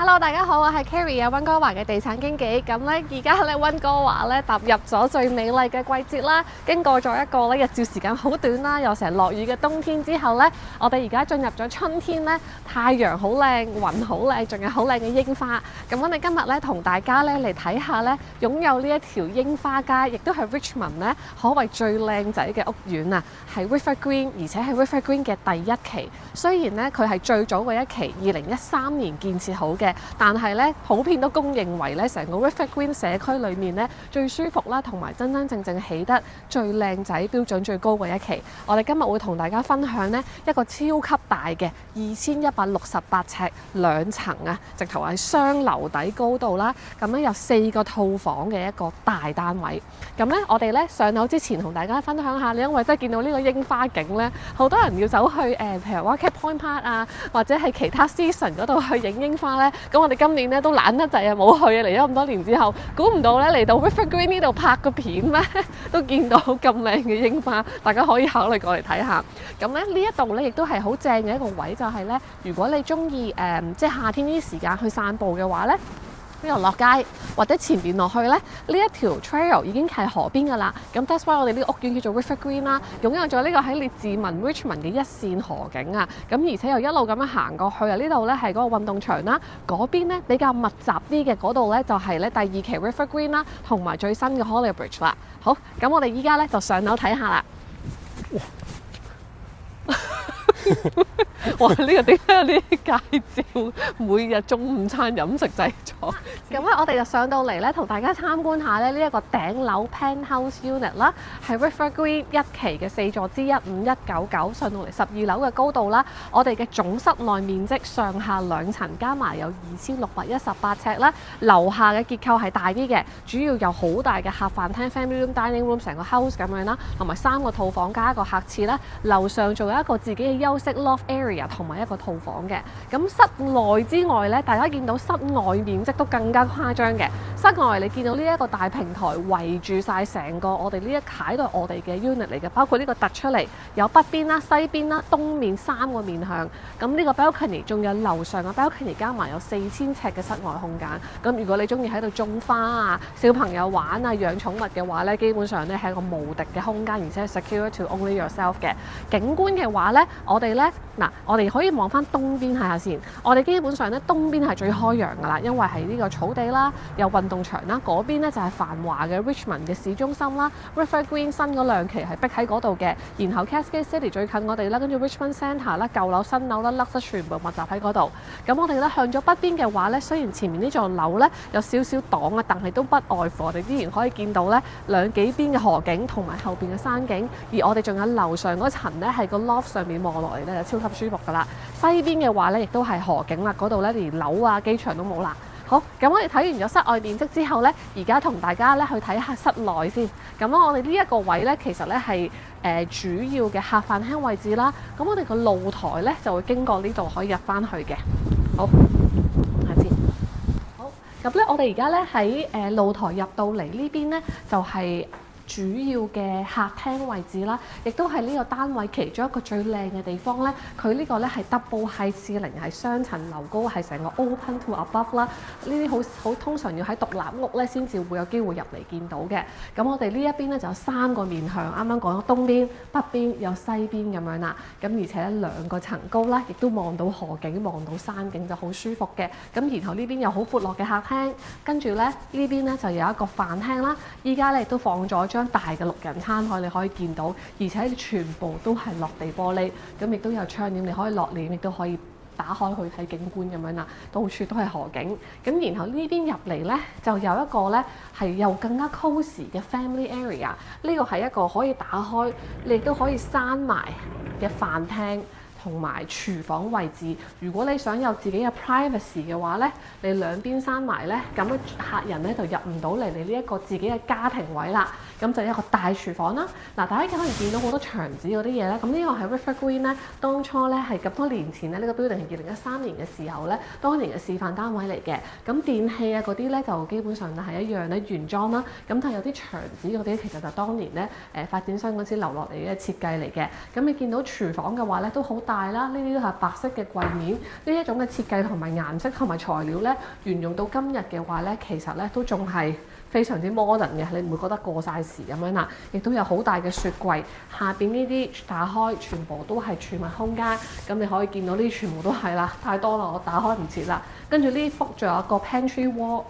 Hello，大家好，我係 Carrie 啊，溫哥華嘅地產經紀。咁咧，而家咧溫哥華咧踏入咗最美麗嘅季節啦。經過咗一個咧日照時間好短啦，又成日落雨嘅冬天之後咧，我哋而家進入咗春天咧，太陽好靚，雲好靚，仲有好靚嘅櫻花。咁我哋今日咧同大家咧嚟睇下咧，擁有呢一條櫻花街，亦都係 Richmond 咧可謂最靚仔嘅屋苑啊，係 River Green， 而且係 River Green 嘅第一期。雖然咧佢係最早嘅一期，2013年建設好嘅。但係咧，普遍都公認為咧，成個 River Green 社區裏面咧最舒服啦，同埋真真正正起得最靚仔、標準最高嘅一期。我哋今日會同大家分享呢一個超級大嘅2168尺2層啊，直頭係雙樓底高度啦。咁咧有4個套房嘅一個大單位。咁咧我哋咧上樓之前同大家分享下，因為真係見到呢個櫻花景咧，好多人要走去譬如話 Orchard Point Park 啊，或者係其他 season 嗰度去影櫻花咧。咁我哋今年咧都懶得滯啊，冇去啊！嚟咗咁多年之後，估唔到咧嚟到 River Green 呢度拍個片咧，都見到咁靚嘅櫻花，大家可以考慮過嚟睇下。咁咧呢一度咧亦都係好正嘅一個位，就係咧，如果你中意即係夏天呢啲時間去散步嘅話咧。呢度落街或者前邊落去咧，呢一條 trail 已經係河邊㗎啦。咁 that's why 我哋呢個屋苑叫做 River Green 啦，擁有咗呢個喺列治文 Richmond 嘅一線河景啊。咁而且又一路咁樣行過去啊，呢度咧係嗰個運動場啦。嗰邊咧比較密集啲嘅嗰度咧就係咧第2期 River Green 啦，同埋最新嘅 Holly Bridge 啦。好，咁我哋依家咧就上樓睇下啦。哇！呢個點解有啲介紹每日中午餐飲食製作？咁咧，我哋就上到嚟咧，同大家參觀下咧呢一個頂樓 Penthouse Unit 啦，係 River Green 一期嘅4座之15199上到嚟12樓嘅高度啦。我哋嘅總室內面積上下2層加埋有2618尺啦。樓下嘅結構係大啲嘅，主要有好大嘅客飯廳 Family Room、Dining Room 成個 house 咁樣啦，同埋3個套房加一個客廁啦。樓上仲有一個自己嘅休息 loft area 同埋一個套房嘅。咁室內之外咧，大家見到室外面積都更加誇張嘅。室外你見到呢一個大平台圍住晒成個我哋呢一排都係我哋嘅 unit 嚟嘅，包括呢個突出嚟有北邊啦、西邊啦、東面3個面向。咁呢個 balcony 仲有樓上嘅 balcony 加埋有4000尺嘅室外空間。咁如果你中意喺度種花啊、小朋友玩啊、養寵物嘅話咧，基本上咧係一個無敵嘅空間，而且係 secure to only yourself 嘅。景觀嘅話咧，我哋可以望翻東邊睇下先。我哋基本上咧東邊係最開揚㗎啦，因為係呢個草地啦，有運動場啦。嗰邊咧就係繁華嘅 Richmond 嘅市中心啦。River Green 新嗰2期係逼喺嗰度嘅，然後 Cascade City 最近我哋啦，跟住 Richmond Centre 啦、舊樓、新樓啦、Luxor 全部密集喺嗰度。咁我哋咧向咗北邊嘅話咧，雖然前面呢座樓咧有少少擋啊，但係都不外乎我哋依然可以見到咧兩幾邊嘅河景同埋後邊嘅山景。而我哋仲有樓上嗰層咧係個 loft 上面望落嚟咧就超級舒服㗎啦。西邊嘅話咧亦都係河景啦，嗰度咧連樓啊、機場都冇啦。好，咁我哋睇完咗室外面積之後咧，而家同大家咧去睇下室內先。咁我哋呢一個位咧，其實咧係主要嘅客飯廳位置啦。咁我哋個露台咧就會經過呢度可以入翻去嘅。好，下先。好，咁咧我哋而家咧喺露台入到嚟呢邊咧，就係主要嘅客廳位置啦，亦都係呢個單位其中一個最靚嘅地方咧。佢呢個咧係 double high ceiling，係雙層樓高，係成個 open to above 啦。呢啲好通常要喺獨立屋咧先至會有機會入嚟見到嘅。咁我哋呢一邊咧就有3個面向，啱啱講咗東邊、北邊有西邊咁樣啦。咁而且2個層高啦，亦都望到河景、望到山景就好舒服嘅。咁然後呢邊有好闊落嘅客廳，跟住咧呢邊咧就有一個飯廳啦。依家咧亦都放咗張大嘅6人餐台，你可以見到，而且全部都係落地玻璃，咁亦都有窗簾，你可以落簾，亦都可以打開去睇景觀咁樣啦。到處都係河景，咁然後呢邊入嚟呢，就有一個呢係又更加 cosy 嘅 family area。呢個係一個可以打開，你亦都可以閂埋嘅飯廳。同埋廚房位置，如果你想有自己嘅 privacy 嘅話咧，你兩邊閂埋咧，咁客人咧就入唔到嚟你呢一個自己嘅家庭位啦。咁就一個大廚房啦。嗱，大家可能見到好多牆紙嗰啲嘢咧，咁呢個係 River Green 咧，當初咧係咁多年前咧，呢個 building 係2013年嘅時候咧，當年嘅示範單位嚟嘅。咁電器啊嗰啲咧就基本上係一樣咧原裝啦。咁但係有啲牆紙嗰啲其實就當年咧發展商嗰時留落嚟嘅設計嚟嘅。咁你見到廚房嘅話咧都好大啦，呢啲都係白色嘅櫃面。呢一種嘅設計同埋顏色同埋材料咧，沿用到今日嘅話咧，其實咧都仲係非常之 modern 嘅，你唔會覺得過晒時咁樣啦。亦都有好大嘅雪櫃，下邊呢啲打開全部都係儲物空間。咁你可以見到呢啲全部都係啦，太多啦，我打開唔切啦。跟住呢幅仲有一個 pantry wall。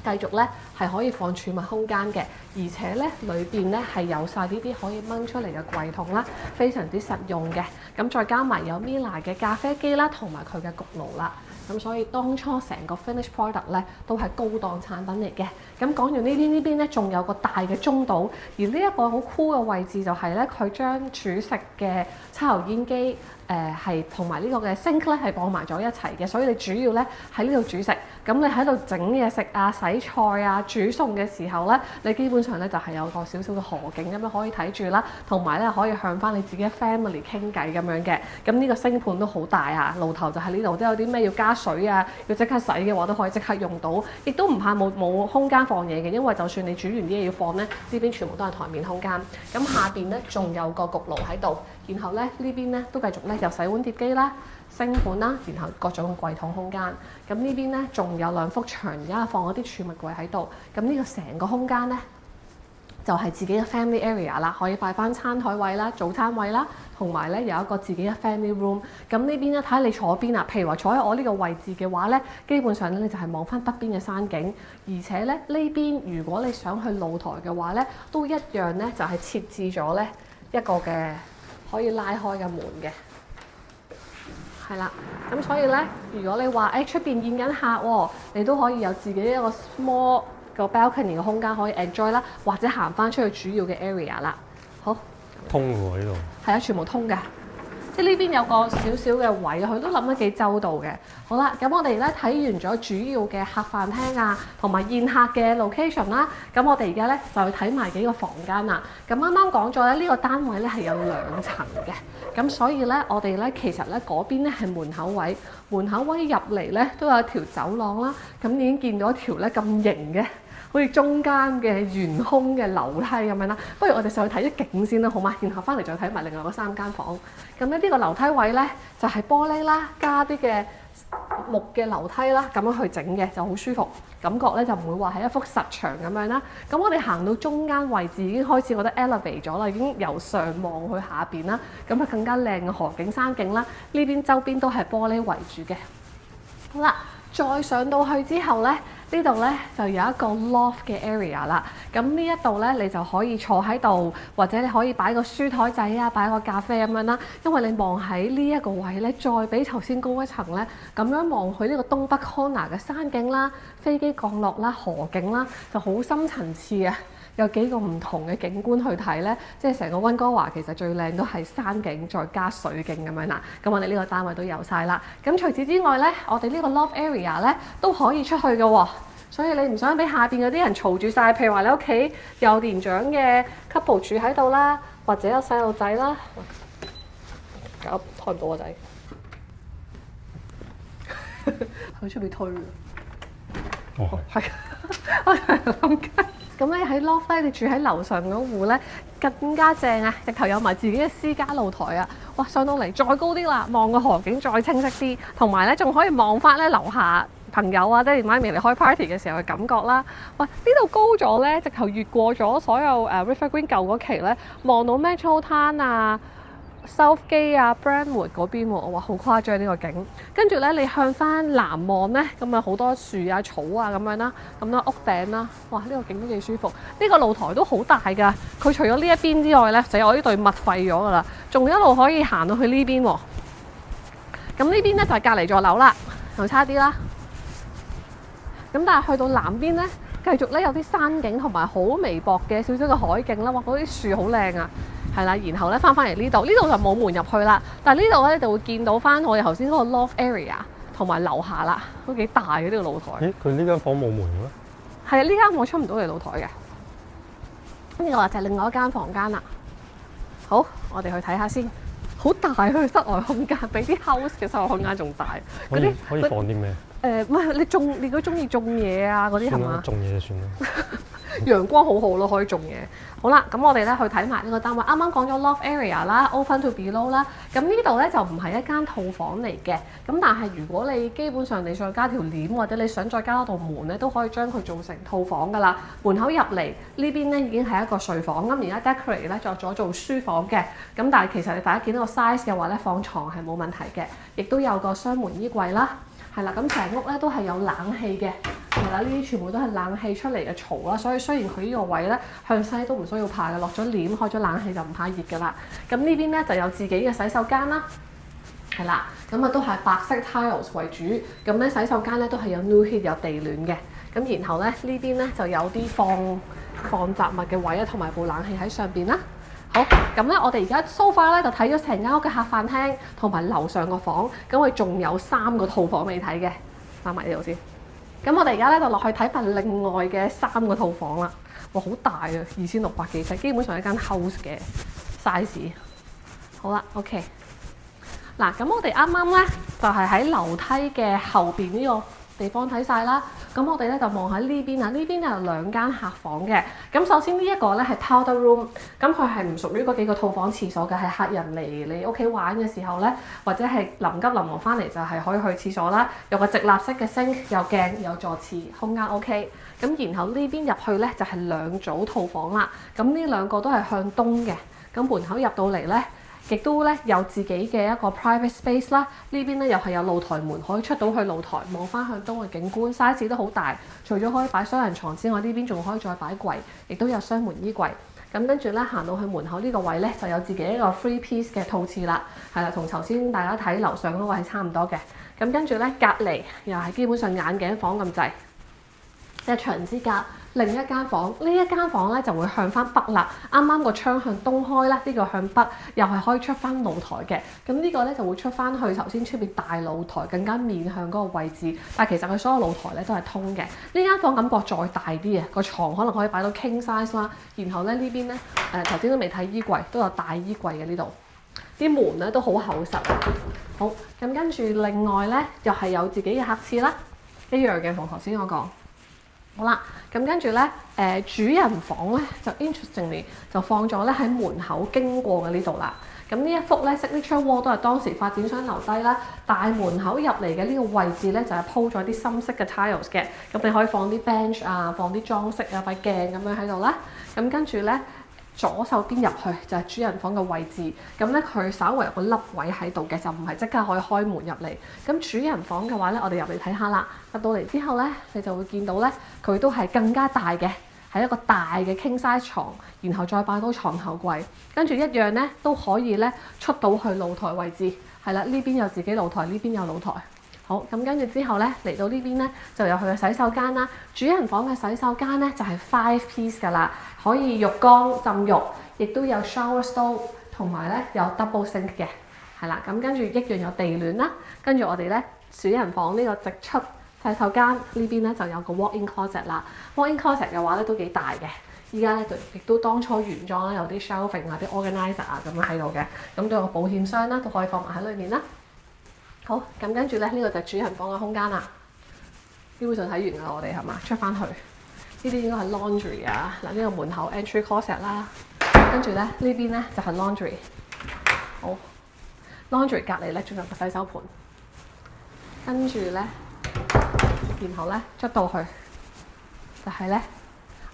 繼續咧係可以放儲物空間嘅，而且咧裏邊咧係有晒呢啲可以掹出嚟嘅櫃桶啦，非常之實用嘅。咁再加埋有 Miele 嘅咖啡機啦，同埋佢嘅焗爐啦。咁所以當初成個 finish product 咧都係高檔產品嚟嘅。咁講完呢邊咧，仲有個大嘅中島，而呢一個好 cool 嘅位置就係咧，佢將煮食嘅抽油煙機係同埋呢個嘅 sink 咧係綁埋咗一齊嘅，所以你主要咧喺呢度煮食。咁你喺度整嘢食啊、洗菜啊、煮餸嘅時候咧，你基本上咧就係有個少少嘅河景咁樣可以睇住啦，同埋咧可以向翻你自己 family 傾偈咁樣嘅。咁呢個星盤都好大啊，爐頭就喺呢度，都有啲咩要加水啊，要即刻洗嘅話都可以即刻用到，亦都唔怕冇空間放嘢嘅，因為就算你煮完啲嘢要放咧，呢邊全部都係台面空間。咁下邊咧仲有個焗爐喺度，然後咧呢邊咧都繼續咧有洗碗碟機啦。星盤啦，然後各種櫃桶空間。咁呢邊咧仲有2幅牆，而家放咗啲儲物櫃喺度。咁呢個成個空間咧就係自己嘅 family area 啦，可以擺翻餐台位啦、早餐位啦，同埋咧有一個自己嘅 family room。咁呢邊咧睇下你坐邊啊。譬如話坐喺我呢個位置嘅話咧，基本上咧你就係望翻北邊嘅山景，而且咧呢邊如果你想去露台嘅話咧，都一樣咧就係設置咗咧一個嘅可以拉開嘅門嘅。係啦，咁所以咧，如果你話出邊見緊客喎，你都可以有自己一個 small 個 balcony 嘅空間可以 enjoy 啦，或者行翻出去主要嘅 area 啦。好，通喎呢度。係啊，全部通嘅。即係呢邊有個少少嘅位，佢都諗得幾周到嘅。好啦，咁我哋咧睇完咗主要嘅客飯廳啊，同埋宴客嘅 location 啦。咁我哋而家咧就去睇埋幾個房間啦。咁啱啱講咗咧，呢個單位咧係有2層嘅。咁所以咧，我哋咧其實咧嗰邊咧係門口位，門口位入嚟咧都有一條走廊啦。咁已經見到一條咧咁型嘅，好似中間嘅懸空嘅樓梯咁樣啦。不如我哋上去睇啲景先啦，好嗎？然後翻嚟再睇埋另外嗰3間房。咁咧呢個樓梯位咧就係玻璃啦，加啲嘅木嘅樓梯啦，咁樣去整嘅就好舒服，感覺咧就唔會話係一幅實牆咁樣啦。咁我哋行到中間位置已經開始覺得 elevate 咗啦，已經由上望去下邊啦，咁啊更加靚嘅河景山景啦。呢邊周邊都係玻璃圍住嘅。好啦，再上到去之後咧，呢度咧就有一個 loft 嘅 area 啦。咁呢一度咧，你就可以坐喺度，或者你可以擺個書台仔啊，擺個咖啡咁樣啦。因為你望喺呢一個位咧，再比頭先高一層咧，咁樣望去呢個東北 corner 嘅山景啦、飛機降落啦、河景啦，就好深層次啊！有幾個唔同嘅景觀去睇咧，即係成個溫哥華其實最靚都係山景再加水景咁樣啦。咁我哋呢個單位都有晒啦。咁除此之外咧，我哋呢個 loft area 咧都可以出去嘅喎。所以你唔想俾下邊嗰啲人嘈住晒，譬如話你屋企有年長嘅 couple 住喺度啦，或者有細路仔啦，搞推唔到個仔，喺出邊推嘅。哦，係，我係諗緊。咁咧喺 loft 咧，你住喺樓上嗰戶咧更加正啊！直頭有埋自己嘅私家露台啊！哇，上到嚟再高啲啦，望個河景再清晰啲，同埋咧仲可以望翻咧樓下朋友啊、爹哋媽咪嚟開 party 嘅時候嘅感覺啦。哇！呢度高咗咧，直頭越過咗所有River Green 舊嗰期咧，望到 Metro Town 啊、Southgate 啊、Brentwood 嗰邊喎，哇，好誇張呢個景。跟住咧，你向翻南望咧，咁啊好多樹啊、草啊咁樣啦，咁啦屋頂啦，哇！呢個景都幾舒服。呢個露台都好大㗎，佢除咗呢一邊之外咧，就我呢對襪廢咗㗎啦，仲一路可以行到去呢邊喎。咁呢邊咧就係隔離座樓啦，又差啲啦。咁但係去到南邊咧，繼續咧有啲山景同埋好微薄嘅少少嘅海景啦，哇！嗰啲樹好靚啊，係啦。然後咧翻嚟呢度就冇門入去啦。但係呢度咧就會見到翻我哋頭先嗰個 loft area 同埋樓下啦，都幾大嘅呢個露台。咦？佢呢間房冇門嘅咩？係啊，呢間我出唔到嚟露台嘅。呢個就係另外一間房間啦。好，我哋去睇下先。好大，佢室外空間比啲 house 嘅室外空間仲大。可以放啲咩？唔係你如果中意種嘢啊嗰啲係嘛？種嘢就算啦。陽光好好咯，可以種嘢。好啦，咁我哋咧去睇埋呢個單位。啱啱講咗 loft area 啦，open to below 啦。咁呢度咧就唔係一間套房嚟嘅。咁但係如果你基本上你想加條簾或者你想再加多道門咧，都可以將佢做成套房㗎啦。門口入嚟呢邊咧已經係一個睡房，咁而家 decorate 咧作咗做書房嘅。咁但係其實你大家見到個 size 嘅話咧，放床係冇問題嘅，亦都有個雙門衣櫃啦。係啦，咁成屋咧都係有冷氣嘅，係啦，呢啲全部都係冷氣出嚟嘅槽啦，所以雖然佢呢個位咧向西都唔需要怕嘅，落咗簾開咗冷氣就唔怕熱㗎啦。咁呢邊咧就有自己嘅洗手間啦，係啦，咁啊都係白色 tiles 為主，咁咧洗手間咧都係有 new heat 有地暖嘅，咁然後咧呢邊咧就有啲放雜物嘅位啊，同埋部冷氣喺上邊啦。好，咁咧我哋而家 so far 咧就睇咗成間屋嘅客飯廳同埋樓上個房，咁我哋仲有3個套房未睇嘅，翻埋呢度先。咁我哋而家咧就落去睇埋另外嘅3個套房啦。哇，好大啊，2600幾尺，基本上係一間 house 嘅 size。好啦 ，OK。嗱，咁我哋啱啱咧就係喺樓梯嘅後邊呢個地方睇晒啦，咁我哋咧就望喺呢邊啊，呢邊有2間客房嘅。咁首先呢一個咧係 powder room， 咁佢係唔屬於嗰幾個套房廁所嘅，係客人嚟你屋企玩嘅時候咧，或者係臨急臨忙翻嚟就係可以去廁所啦。有個直立式嘅星，有鏡，有座廁，空間 OK。咁然後呢邊入去咧就係2組套房啦。咁呢2個都係向東嘅，咁門口入到嚟咧，亦都咧有自己嘅一個 private space 啦，呢邊咧又係有露台門可以出到去露台望翻向東嘅景觀 ，size 都好大。除咗可以擺雙人床之外，呢邊仲可以再擺櫃，亦都有雙門衣櫃。咁跟住咧行到去門口呢個位咧，就有自己一個 free piece 嘅套廁啦，係啦，同頭先大家睇樓上嗰個係差唔多嘅。咁跟住咧隔離又係基本上眼鏡房咁滯，一牆之隔。另一間房，呢一間房咧就會向翻北啦。啱啱個窗向東開啦，呢個向北，又係可以出翻露台嘅。咁呢個咧就會出翻去頭先出邊大露台，更加面向嗰個位置。但係其實佢所有露台咧都係通嘅。呢間房感覺再大啲啊，個床可能可以擺到 king size 啦。然後咧呢邊咧頭先都未睇衣櫃，都有大衣櫃嘅呢度。啲門咧都好厚實啊。好，咁跟住另外咧又係有自己嘅客廁啦，一樣嘅同頭先我講。好啦，咁跟住咧，主人房咧就 interestingly 就放咗咧喺門口經過嘅呢度啦。咁呢一幅咧 signature wall 都係當時發展商留低啦。大門口入嚟嘅呢個位置咧就係鋪咗啲深色嘅 tiles 嘅，咁你可以放啲 bench 啊，放啲裝飾啊，塊鏡咁樣喺度啦。咁跟住咧。左手邊入去就係主人房嘅位置，咁咧佢稍為有個凹位喺度嘅，就唔係即刻可以開門入嚟。咁主人房嘅話咧，我哋入嚟睇下啦。入到嚟之後咧，你就會見到咧，佢都係更加大嘅，係一個大嘅 king size 床，然後再擺到床頭櫃，跟住一樣咧都可以咧出到去露台位置。係啦，呢邊有自己露台，呢邊有露台。好，咁跟住之後咧，嚟到呢邊咧就有佢嘅洗手間啦。主人房嘅洗手間咧就係 5 piece 㗎啦，可以浴缸浸浴，亦都有 shower stall， 同埋咧有 double sink 嘅，係啦。咁跟住一樣有地暖啦。跟住我哋咧主人房呢個直出洗手間呢邊咧就有個 walk-in closet 啦。walk-in closet 嘅話咧都幾大嘅，依家咧亦都當初原裝啦，有啲 shelving 啊、啲 organizer 啊咁樣喺度嘅，咁都有個保險箱啦，都可以放埋喺裏面啦。好，咁跟住咧，呢個就係主人房嘅空間啦。基本上睇完啦，我哋係嘛？出翻去，呢啲應該係 laundry 啊。嗱，呢個門口 entry closet 啦，跟住咧呢邊咧就係 laundry。好 ，laundry 隔離咧仲有個洗手盤，跟住咧，然後咧出到去就係咧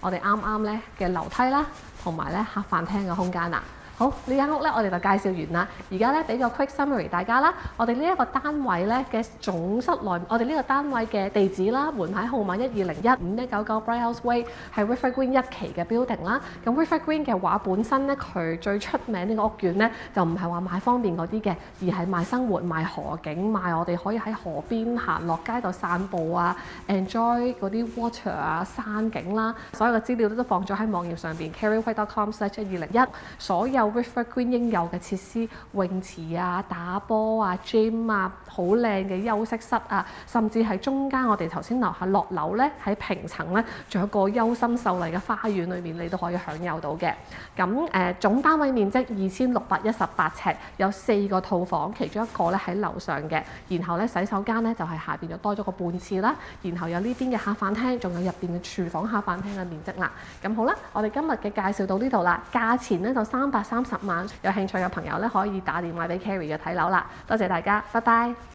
我哋啱啱咧嘅樓梯啦，同埋咧客飯廳嘅空間啦。好，呢間屋咧，我哋就介紹完啦。而家咧俾個 quick summary 大家啦。我哋呢一個單位咧嘅總室內，我哋呢個單位嘅地址啦，門牌號碼1201599 Bright House Way 係 River Green 1期嘅 building 啦。咁 River Green 嘅話本身咧，佢最出名呢個屋苑咧，就唔係話賣方便嗰啲嘅，而係賣生活、賣河景、賣我哋可以喺河邊行落街度散步啊 ，enjoy 嗰啲 water 啊、山景啦。所有嘅資料都放咗喺網頁上邊 carrywhite.com/101，所有 River Green 應有嘅設施，泳池啊、打波啊、gym 啊，好靚嘅休息室啊，甚至係中間我哋頭先樓下落樓咧，喺平層咧，仲有個優心秀麗嘅花園裏面，你都可以享有到嘅。咁總單位面積2618尺，有4個套房，其中一個咧喺樓上嘅，然後咧洗手間咧就係下邊就多咗個半廁啦，然後有呢邊嘅客飯廳，仲有入邊嘅廚房客飯廳嘅面積啦。咁好啦，我哋今日嘅介紹到呢度啦，價錢咧就330萬，有興趣嘅朋友咧可以打電話俾 Carrie 嘅睇樓啦。多謝大家，拜拜。